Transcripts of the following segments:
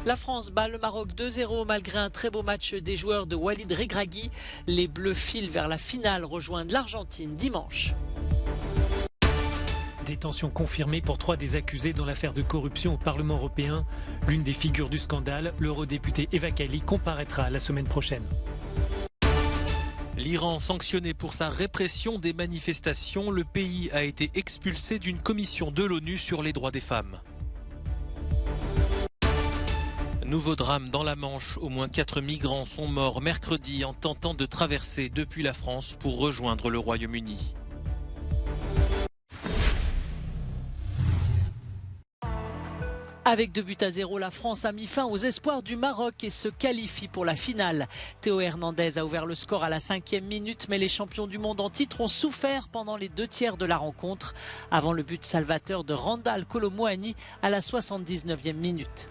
La France bat le Maroc 2-0 malgré un très beau match des joueurs de Walid Regragui. Les Bleus filent vers la finale, rejoindre l'Argentine dimanche. Détention confirmée pour 3 des accusés dans l'affaire de corruption au Parlement européen. L'une des figures du scandale, l'eurodéputé Eva Kaili, comparaîtra la semaine prochaine. L'Iran sanctionné pour sa répression des manifestations, le pays a été expulsé d'une commission de l'ONU sur les droits des femmes. Nouveau drame dans la Manche, au moins 4 migrants sont morts mercredi en tentant de traverser depuis la France pour rejoindre le Royaume-Uni. Avec 2-0, la France a mis fin aux espoirs du Maroc et se qualifie pour la finale. Théo Hernandez a ouvert le score à la 5e minute, mais les champions du monde en titre ont souffert pendant les 2 tiers de la rencontre, avant le but salvateur de Randal Kolo Muani à la 79e minute.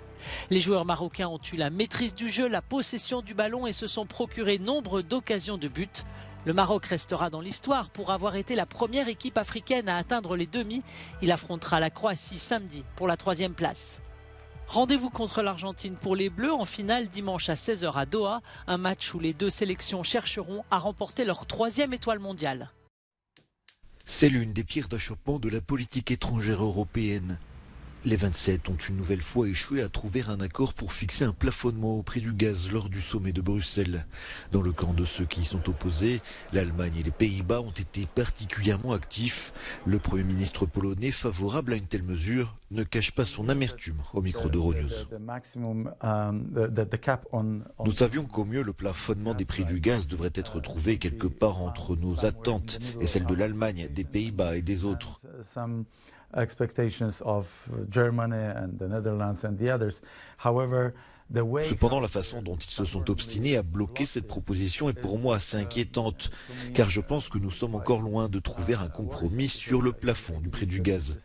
Les joueurs marocains ont eu la maîtrise du jeu, la possession du ballon et se sont procuré nombre d'occasions de but. Le Maroc restera dans l'histoire pour avoir été la première équipe africaine à atteindre les demi. Il affrontera la Croatie samedi pour la 3e place. Rendez-vous contre l'Argentine pour les Bleus en finale dimanche à 16h à Doha. Un match où les 2 sélections chercheront à remporter leur 3e étoile mondiale. C'est l'une des pierres d'achoppement de la politique étrangère européenne. Les 27 ont une nouvelle fois échoué à trouver un accord pour fixer un plafonnement au prix du gaz lors du sommet de Bruxelles. Dans le camp de ceux qui y sont opposés, l'Allemagne et les Pays-Bas ont été particulièrement actifs. Le Premier ministre polonais, favorable à une telle mesure, ne cache pas son amertume au micro d'Euronews. Nous savions qu'au mieux le plafonnement des prix du gaz devrait être trouvé quelque part entre nos attentes et celles de l'Allemagne, des Pays-Bas et des autres. Cependant, la façon dont ils se sont obstinés à bloquer cette proposition est pour moi assez inquiétante, car je pense que nous sommes encore loin de trouver un compromis sur le plafond du prix du gaz.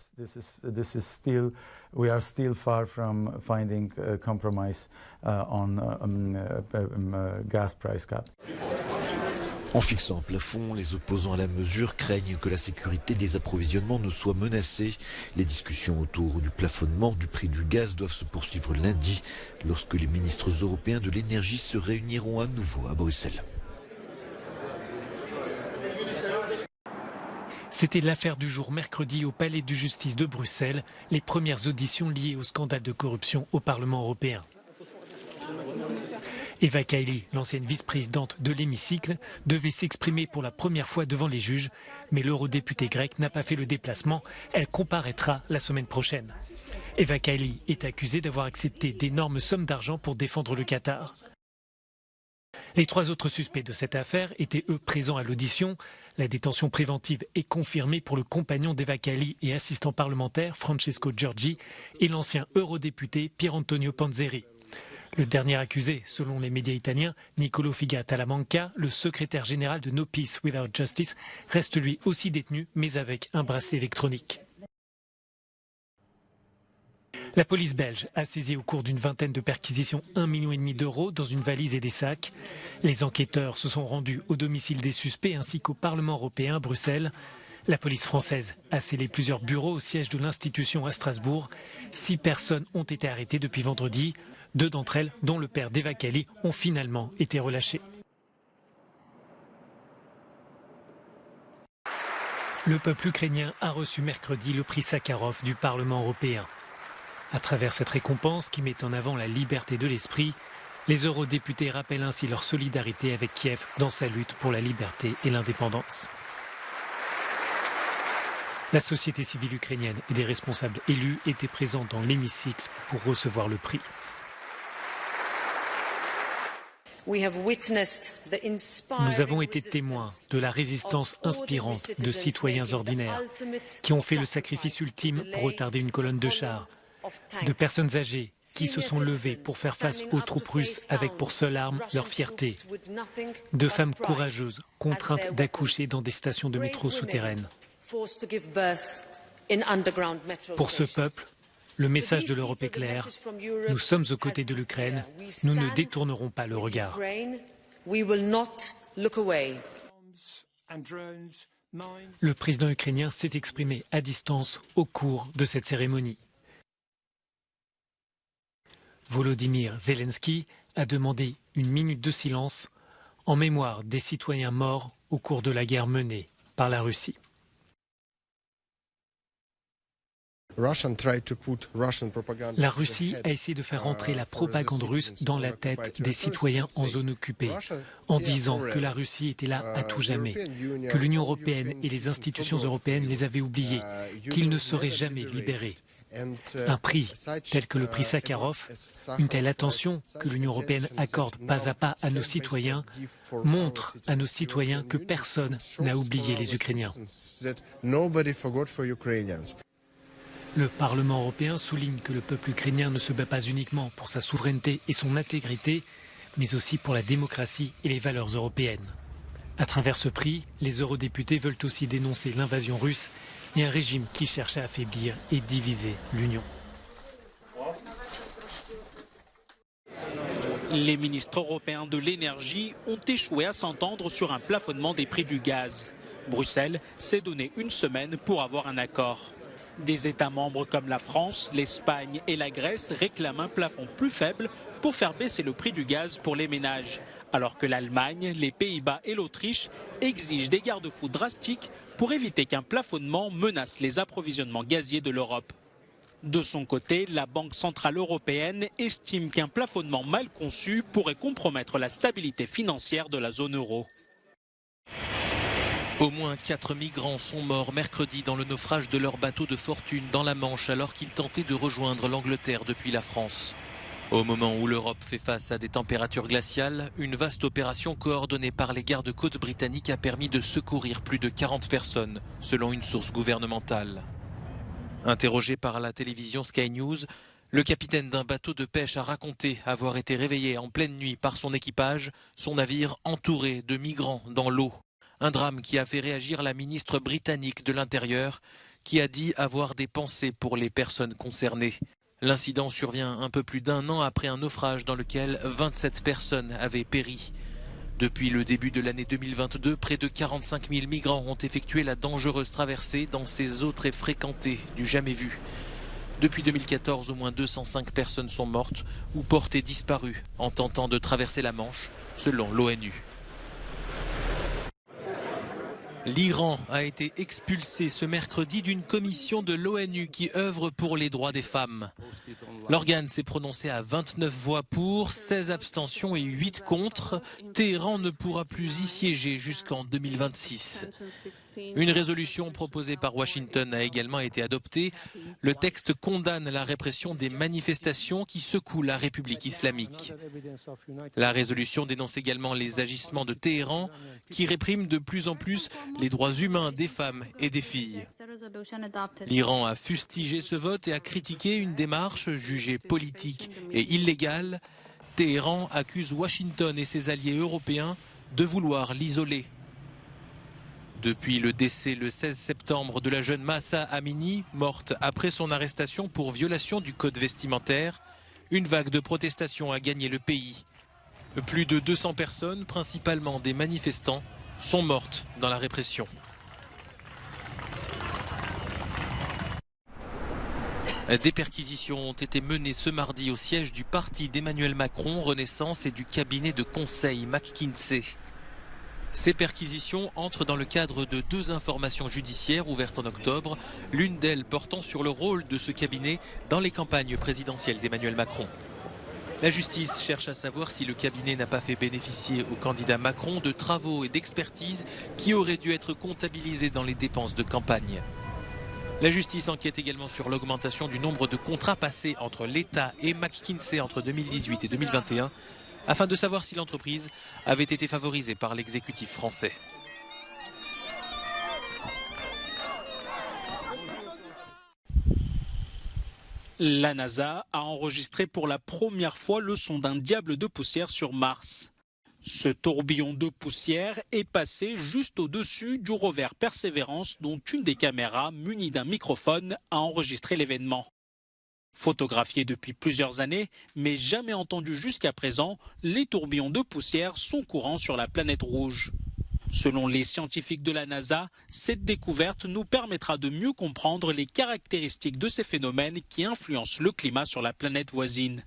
En fixant un plafond, les opposants à la mesure craignent que la sécurité des approvisionnements ne soit menacée. Les discussions autour du plafonnement du prix du gaz doivent se poursuivre lundi, lorsque les ministres européens de l'énergie se réuniront à nouveau à Bruxelles. C'était l'affaire du jour mercredi au Palais de justice de Bruxelles, les premières auditions liées au scandale de corruption au Parlement européen. Eva Kaili, l'ancienne vice-présidente de l'hémicycle, devait s'exprimer pour la première fois devant les juges, mais l'eurodéputée grecque n'a pas fait le déplacement. Elle comparaîtra la semaine prochaine. Eva Kaili est accusée d'avoir accepté d'énormes sommes d'argent pour défendre le Qatar. Les 3 autres suspects de cette affaire étaient eux présents à l'audition. La détention préventive est confirmée pour le compagnon d'Eva Kaili et assistant parlementaire Francesco Giorgi et l'ancien eurodéputé Pier Antonio Panzeri. Le dernier accusé, selon les médias italiens, Niccolò Figa Talamanca, le secrétaire général de No Peace Without Justice, reste lui aussi détenu, mais avec un bracelet électronique. La police belge a saisi au cours d'une vingtaine de perquisitions 1,5 million d'euros dans une valise et des sacs. Les enquêteurs se sont rendus au domicile des suspects ainsi qu'au Parlement européen à Bruxelles. La police française a scellé plusieurs bureaux au siège de l'institution à Strasbourg. 6 personnes ont été arrêtées depuis vendredi. 2 d'entre elles, dont le père d'Eva Kaili, ont finalement été relâchées. Le peuple ukrainien a reçu mercredi le prix Sakharov du Parlement européen. À travers cette récompense qui met en avant la liberté de l'esprit, les eurodéputés rappellent ainsi leur solidarité avec Kiev dans sa lutte pour la liberté et l'indépendance. La société civile ukrainienne et des responsables élus étaient présents dans l'hémicycle pour recevoir le prix. Nous avons été témoins de la résistance inspirante de citoyens ordinaires qui ont fait le sacrifice ultime pour retarder une colonne de chars, de personnes âgées qui se sont levées pour faire face aux troupes russes avec pour seule arme leur fierté, de femmes courageuses contraintes d'accoucher dans des stations de métro souterraines. Pour ce peuple, le message de l'Europe est clair. Nous sommes aux côtés de l'Ukraine. Nous ne détournerons pas le regard. Le président ukrainien s'est exprimé à distance au cours de cette cérémonie. Volodymyr Zelensky a demandé une minute de silence en mémoire des citoyens morts au cours de la guerre menée par la Russie. La Russie a essayé de faire rentrer la propagande russe dans la tête des citoyens en zone occupée, en disant que la Russie était là à tout jamais, que l'Union européenne et les institutions européennes les avaient oubliés, qu'ils ne seraient jamais libérés. Un prix tel que le prix Sakharov, une telle attention que l'Union européenne accorde pas à pas à nos citoyens, montre à nos citoyens que personne n'a oublié les Ukrainiens. Le Parlement européen souligne que le peuple ukrainien ne se bat pas uniquement pour sa souveraineté et son intégrité, mais aussi pour la démocratie et les valeurs européennes. À travers ce prix, les eurodéputés veulent aussi dénoncer l'invasion russe et un régime qui cherche à affaiblir et diviser l'Union. Les ministres européens de l'énergie ont échoué à s'entendre sur un plafonnement des prix du gaz. Bruxelles s'est donné une semaine pour avoir un accord. Des États membres comme la France, l'Espagne et la Grèce réclament un plafond plus faible pour faire baisser le prix du gaz pour les ménages, alors que l'Allemagne, les Pays-Bas et l'Autriche exigent des garde-fous drastiques pour éviter qu'un plafonnement menace les approvisionnements gaziers de l'Europe. De son côté, la Banque centrale européenne estime qu'un plafonnement mal conçu pourrait compromettre la stabilité financière de la zone euro. Au moins 4 migrants sont morts mercredi dans le naufrage de leur bateau de fortune dans la Manche alors qu'ils tentaient de rejoindre l'Angleterre depuis la France. Au moment où l'Europe fait face à des températures glaciales, une vaste opération coordonnée par les gardes-côtes britanniques a permis de secourir plus de 40 personnes, selon une source gouvernementale. Interrogé par la télévision Sky News, le capitaine d'un bateau de pêche a raconté avoir été réveillé en pleine nuit par son équipage, son navire entouré de migrants dans l'eau. Un drame qui a fait réagir la ministre britannique de l'Intérieur, qui a dit avoir des pensées pour les personnes concernées. L'incident survient un peu plus d'un an après un naufrage dans lequel 27 personnes avaient péri. Depuis le début de l'année 2022, près de 45 000 migrants ont effectué la dangereuse traversée dans ces eaux très fréquentées du jamais vu. Depuis 2014, au moins 205 personnes sont mortes ou portées disparues en tentant de traverser la Manche, selon l'ONU. L'Iran a été expulsé ce mercredi d'une commission de l'ONU qui œuvre pour les droits des femmes. L'organe s'est prononcé à 29 voix pour, 16 abstentions et 8 contre. Téhéran ne pourra plus y siéger jusqu'en 2026. Une résolution proposée par Washington a également été adoptée. Le texte condamne la répression des manifestations qui secouent la République islamique. La résolution dénonce également les agissements de Téhéran qui répriment de plus en plus les droits humains des femmes et des filles. L'Iran a fustigé ce vote et a critiqué une démarche jugée politique et illégale. Téhéran accuse Washington et ses alliés européens de vouloir l'isoler. Depuis le décès le 16 septembre de la jeune Mahsa Amini, morte après son arrestation pour violation du code vestimentaire, une vague de protestations a gagné le pays. Plus de 200 personnes, principalement des manifestants, sont mortes dans la répression. Des perquisitions ont été menées ce mardi au siège du parti d'Emmanuel Macron, Renaissance, et du cabinet de conseil McKinsey. Ces perquisitions entrent dans le cadre de 2 informations judiciaires ouvertes en octobre, l'une d'elles portant sur le rôle de ce cabinet dans les campagnes présidentielles d'Emmanuel Macron. La justice cherche à savoir si le cabinet n'a pas fait bénéficier au candidat Macron de travaux et d'expertises qui auraient dû être comptabilisés dans les dépenses de campagne. La justice enquête également sur l'augmentation du nombre de contrats passés entre l'État et McKinsey entre 2018 et 2021, afin de savoir si l'entreprise avait été favorisée par l'exécutif français. La NASA a enregistré pour la première fois le son d'un diable de poussière sur Mars. Ce tourbillon de poussière est passé juste au-dessus du rover Perseverance dont une des caméras munie d'un microphone a enregistré l'événement. Photographiés depuis plusieurs années, mais jamais entendus jusqu'à présent, les tourbillons de poussière sont courants sur la planète rouge. Selon les scientifiques de la NASA, cette découverte nous permettra de mieux comprendre les caractéristiques de ces phénomènes qui influencent le climat sur la planète voisine.